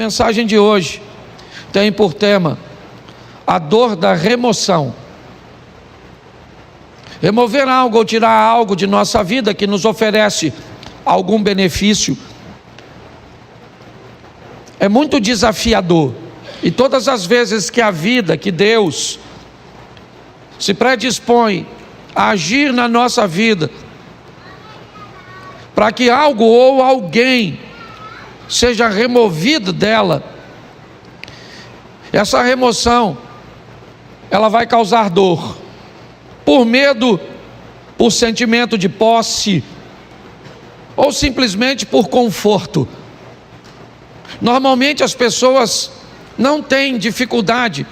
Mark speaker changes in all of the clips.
Speaker 1: mensagem de hoje tem por tema a dor da remoção. Remover algo ou tirar algo de nossa vida que nos oferece algum benefício é muito desafiador. E todas as vezes que a vida, que Deus se predispõe a agir na nossa vida, para que algo ou alguém seja removido dela, essa remoção, ela vai causar dor, por medo, por sentimento de posse, ou simplesmente por conforto. Normalmente as pessoas não têm dificuldade,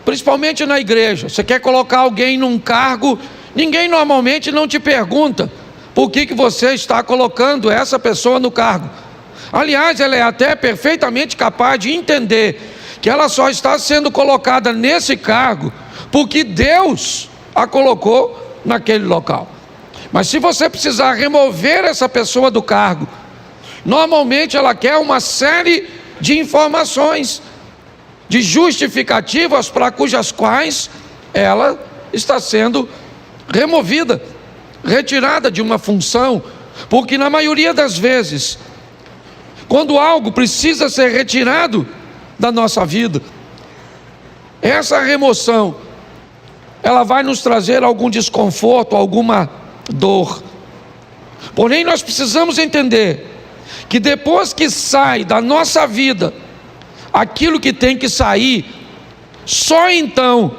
Speaker 1: principalmente na igreja. Você quer colocar alguém num cargo, ninguém normalmente não te pergunta por que você está colocando essa pessoa no cargo. Aliás, ela é até perfeitamente capaz de entender que ela só está sendo colocada nesse cargo porque Deus a colocou naquele local. Mas se você precisar remover essa pessoa do cargo, normalmente ela quer uma série de informações, de justificativas para cujas quais ela está sendo removida, retirada de uma função, porque na maioria das vezes, quando algo precisa ser retirado da nossa vida, essa remoção, ela vai nos trazer algum desconforto, alguma dor. Porém, nós precisamos entender que depois que sai da nossa vida aquilo que tem que sair, só então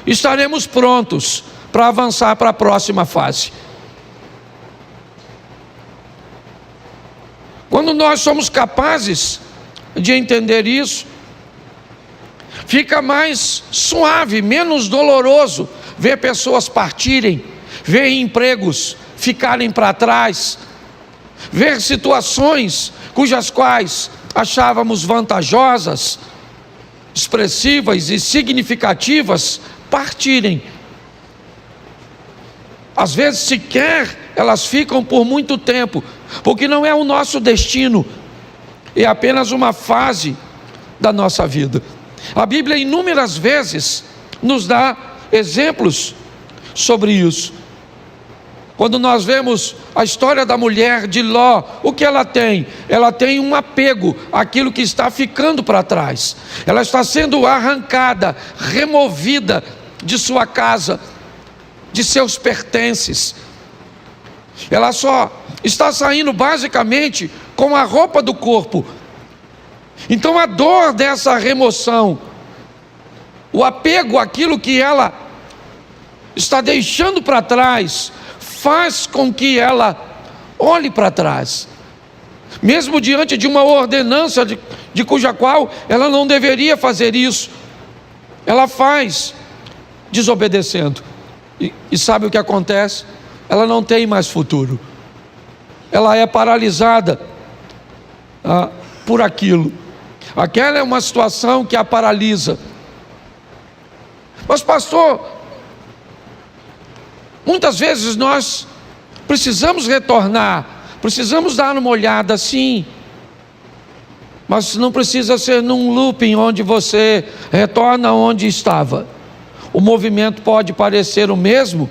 Speaker 1: estaremos prontos para avançar para a próxima fase. Quando nós somos capazes de entender isso, fica mais suave, menos doloroso ver pessoas partirem, ver empregos ficarem para trás, ver situações cujas quais achávamos vantajosas, expressivas e significativas partirem. Às vezes sequer elas ficam por muito tempo, porque não é o nosso destino, é apenas uma fase da nossa vida. A Bíblia inúmeras vezes nos dá exemplos sobre isso. Quando nós vemos a história da mulher de Ló, o que ela tem? Ela tem um apego àquilo que está ficando para trás. Ela está sendo arrancada, removida de sua casa, de seus pertences. Ela só está saindo basicamente com a roupa do corpo. Então a dor dessa remoção, o apego àquilo que ela está deixando para trás, faz com que ela olhe para trás, mesmo diante de uma ordenança de cuja qual ela não deveria fazer isso, ela faz desobedecendo, e sabe o que acontece? Ela não tem mais futuro, ela é paralisada por aquilo. Aquela é uma situação que a paralisa. Mas pastor, muitas vezes nós precisamos retornar, precisamos dar uma olhada, sim, mas não precisa ser num looping onde você retorna onde estava. O movimento pode parecer o mesmo,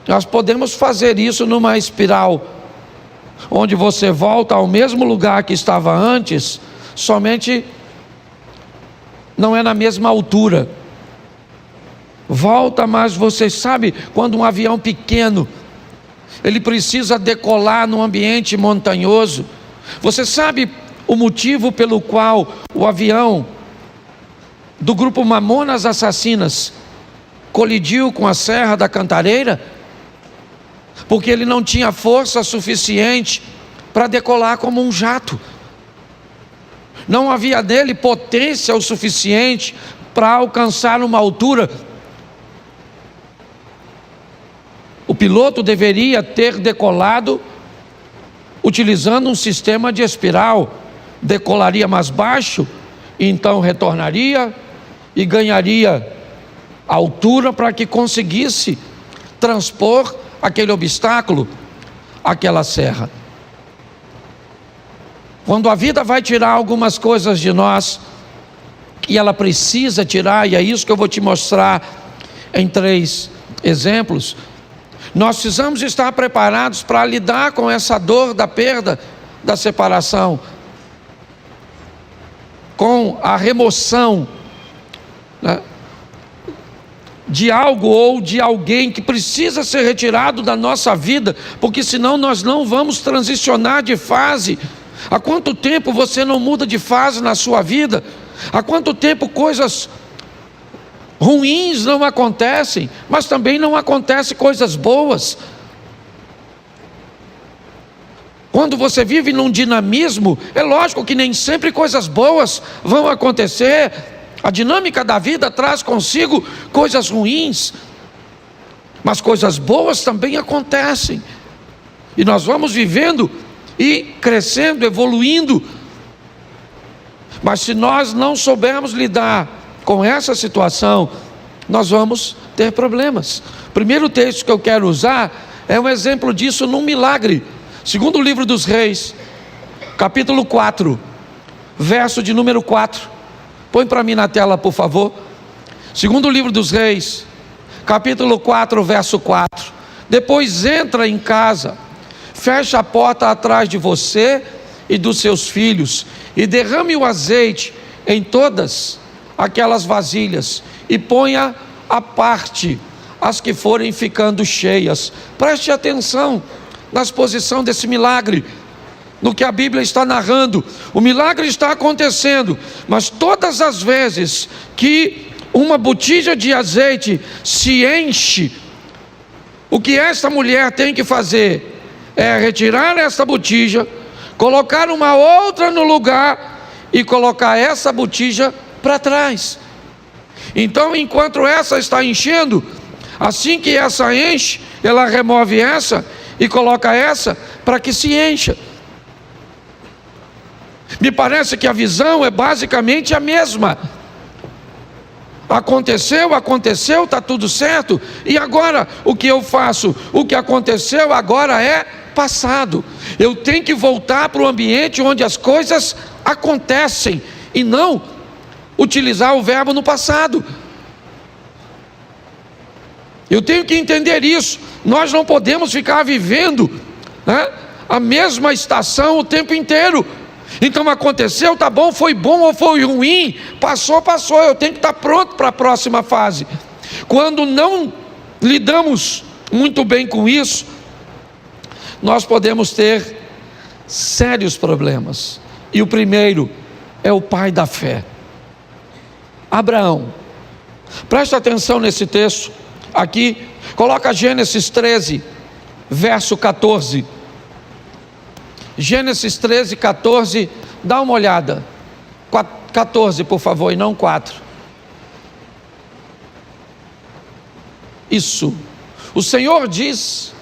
Speaker 1: nós podemos fazer isso numa espiral, onde você volta ao mesmo lugar que estava antes, somente não é na mesma altura. Volta, mas você sabe, quando um avião pequeno, ele precisa decolar num ambiente montanhoso, você sabe o motivo pelo qual o avião do grupo Mamonas Assassinas colidiu com a Serra da Cantareira? Porque ele não tinha força suficiente para decolar como um jato. Não havia nele potência o suficiente para alcançar uma altura. O piloto deveria ter decolado utilizando um sistema de espiral. Decolaria mais baixo, e então retornaria e ganharia altura para que conseguisse transpor aquele obstáculo, aquela serra. Quando a vida vai tirar algumas coisas de nós, e ela precisa tirar, e é isso que eu vou te mostrar em 3 exemplos, nós precisamos estar preparados para lidar com essa dor da perda, da separação, com a remoção, né, de algo ou de alguém que precisa ser retirado da nossa vida, porque senão nós não vamos transicionar de fase. Há quanto tempo você não muda de fase na sua vida? Há quanto tempo coisas ruins não acontecem, mas também não acontecem coisas boas? Quando você vive num dinamismo, é lógico que nem sempre coisas boas vão acontecer. A dinâmica da vida traz consigo coisas ruins, mas coisas boas também acontecem. E nós vamos vivendo e crescendo, evoluindo. Mas se nós não soubermos lidar com essa situação, nós vamos ter problemas. O primeiro texto que eu quero usar é um exemplo disso num milagre. Segundo livro dos Reis, capítulo 4, verso de número 4. Põe para mim na tela, por favor. Segundo livro dos Reis, capítulo 4, verso 4. Depois entra em casa, fecha a porta atrás de você e dos seus filhos, e derrame o azeite em todas aquelas vasilhas, e ponha à parte as que forem ficando cheias. Preste atenção na exposição desse milagre, no que a Bíblia está narrando. O milagre está acontecendo, mas todas as vezes que uma botija de azeite se enche, o que esta mulher tem que fazer é retirar essa botija, colocar uma outra no lugar e colocar essa botija para trás. Então, enquanto essa está enchendo, assim que essa enche, ela remove essa e coloca essa para que se encha. Me parece que a visão é basicamente a mesma. Aconteceu, está tudo certo, e agora o que eu faço? O que aconteceu agora é passado. Eu tenho que voltar para o ambiente onde as coisas acontecem, e não utilizar o verbo no passado. Eu tenho que entender isso. Nós não podemos ficar vivendo, né, a mesma estação o tempo inteiro. Então aconteceu, tá bom, foi bom ou foi ruim, passou, eu tenho que estar pronto para a próxima fase. Quando não lidamos muito bem com isso, nós podemos ter sérios problemas. E o primeiro é o pai da fé, Abraão. Presta atenção nesse texto aqui, coloca Gênesis 13, verso 14. Gênesis 13, 14, dá uma olhada. 14, por favor, e não 4. Isso. O Senhor diz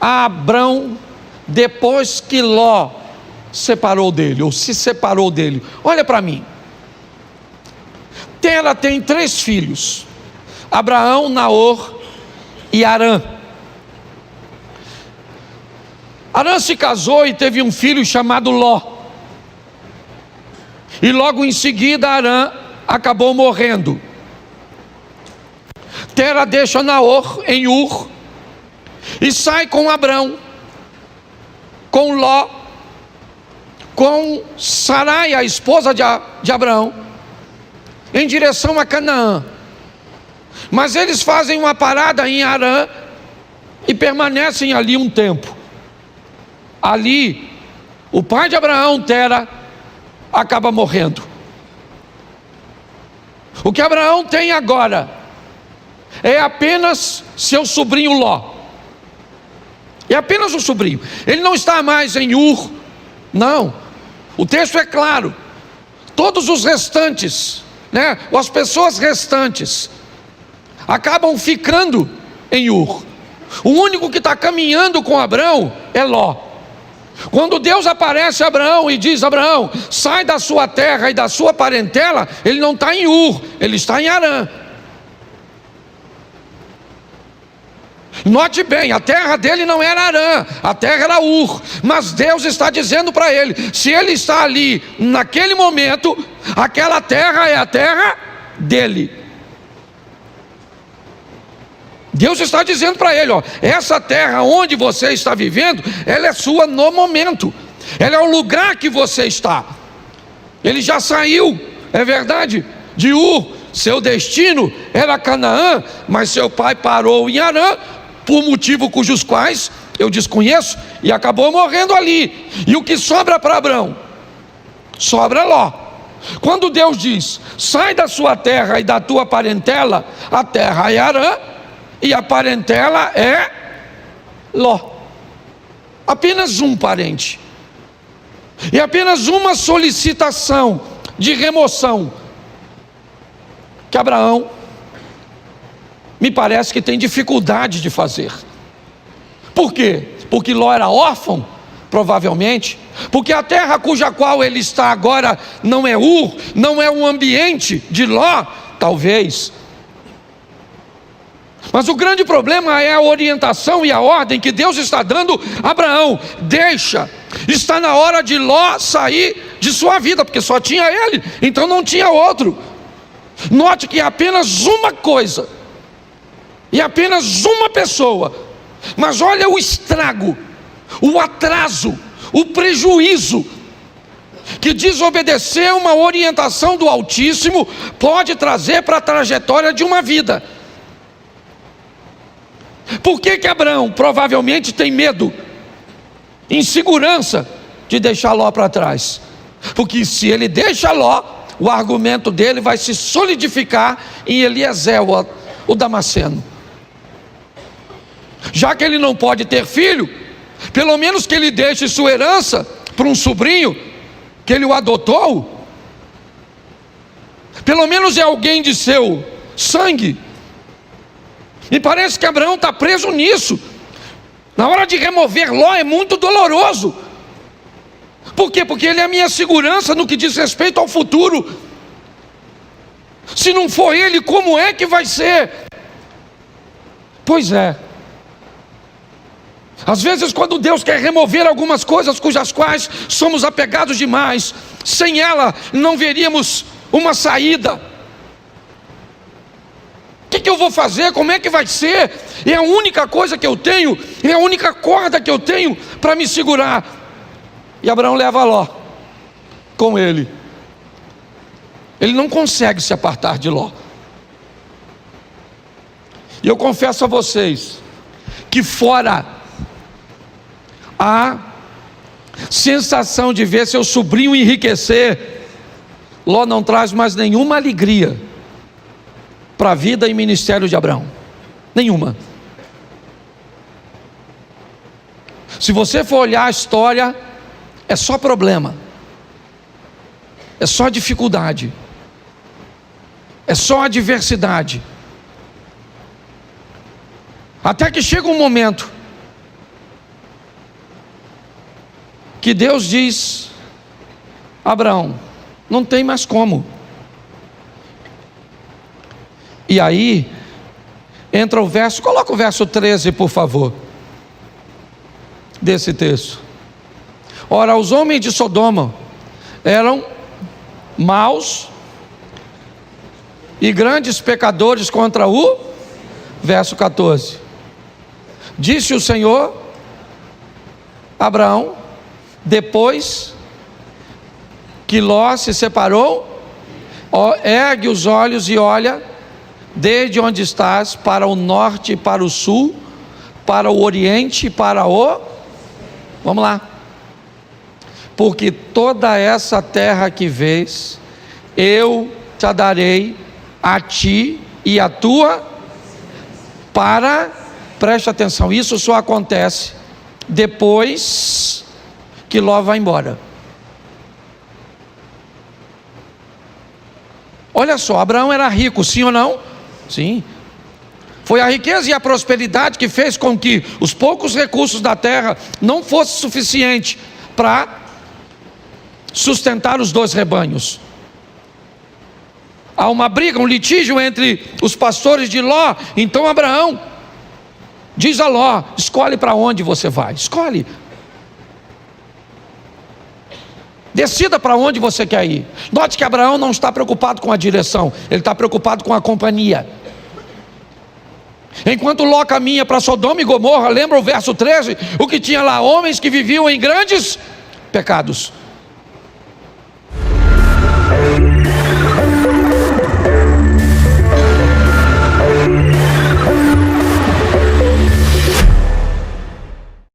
Speaker 1: a Abrão, depois que Ló separou dele, ou se separou dele: olha para mim. Tera tem 3 filhos: Abraão, Naor e Harã. Harã se casou e teve um filho chamado Ló. E logo em seguida Harã acabou morrendo. Tera deixa Naor em Ur e sai com Abrão, com Ló, com Sarai, a esposa de Abrão, em direção a Canaã. Mas eles fazem uma parada em Harã e permanecem ali um tempo. Ali, o pai de Abraão, Tera, acaba morrendo. O que Abraão tem agora é apenas seu sobrinho Ló. É apenas o sobrinho. Ele não está mais em Ur, não. O texto é claro. Todos os restantes, né, as pessoas restantes, acabam ficando em Ur. O único que está caminhando com Abraão é Ló. Quando Deus aparece a Abraão e diz: Abraão, sai da sua terra e da sua parentela, ele não está em Ur, ele está em Harã. Note bem, a terra dele não era Harã, a terra era Ur, mas Deus está dizendo para ele, se ele está ali naquele momento, aquela terra é a terra dele. Deus está dizendo para ele, essa terra onde você está vivendo, ela é sua no momento, ela é o lugar que você está. Ele já saiu, é verdade, de Ur, seu destino era Canaã, mas seu pai parou em Harã, por motivo cujos quais eu desconheço, e acabou morrendo ali. E o que sobra para Abrão? Sobra Ló. Quando Deus diz, sai da sua terra e da tua parentela, a terra é Harã, e a parentela é Ló. Apenas um parente. E apenas uma solicitação de remoção que Abraão me parece que tem dificuldade de fazer. Por quê? Porque Ló era órfão, provavelmente. Porque a terra cuja qual ele está agora não é Ur, não é um ambiente de Ló, talvez. Mas o grande problema é a orientação e a ordem que Deus está dando a Abraão. Deixa, está na hora de Ló sair de sua vida, porque só tinha ele, então não tinha outro. Note que é apenas uma coisa, e apenas uma pessoa, mas olha o estrago, o atraso, o prejuízo que desobedecer uma orientação do Altíssimo pode trazer para a trajetória de uma vida. Por que Abraão provavelmente tem medo, insegurança de deixar Ló para trás? Porque se ele deixa Ló, o argumento dele vai se solidificar em Eliezer, o Damasceno. Já que ele não pode ter filho, pelo menos que ele deixe sua herança para um sobrinho que ele o adotou. Pelo menos é alguém de seu sangue. Me parece que Abraão está preso nisso. Na hora de remover Ló é muito doloroso. Por quê? Porque ele é a minha segurança no que diz respeito ao futuro. Se não for ele, como é que vai ser? Pois é. Às vezes quando Deus quer remover algumas coisas cujas quais somos apegados demais, sem ela não veríamos uma saída. O que eu vou fazer? Como é que vai ser? É a única coisa que eu tenho, é a única corda que eu tenho para me segurar. E Abraão leva Ló com ele. Ele não consegue se apartar de Ló. E eu confesso a vocês que fora a sensação de ver seu sobrinho enriquecer, Ló não traz mais nenhuma alegria para a vida e ministério de Abraão. Nenhuma. Se você for olhar a história, é só problema, é só dificuldade, é só adversidade. Até que chega um momento que Deus diz: Abraão, não tem mais como. E aí entra o verso, coloca o verso 13 por favor, desse texto. Ora, os homens de Sodoma eram maus e grandes pecadores contra o verso 14. Disse o Senhor a Abraão, depois que Ló se separou: ergue os olhos e olha desde onde estás para o norte e para o sul, para o oriente e para o... Vamos lá. Porque toda essa terra que vês, eu te a darei a ti e a tua para... Preste atenção, isso só acontece depois que Ló vai embora. Olha só, Abraão era rico, sim ou não? Sim. Foi a riqueza e a prosperidade que fez com que os poucos recursos da terra não fosse suficiente para sustentar os dois rebanhos. Há uma briga, um litígio entre os pastores de Ló. Então Abraão diz a Ló: escolhe para onde você vai, escolhe. Decida para onde você quer ir. Note que Abraão não está preocupado com a direção, ele está preocupado com a companhia. Enquanto Ló caminha para Sodoma e Gomorra, lembra o verso 13? O que tinha lá? Homens que viviam em grandes pecados.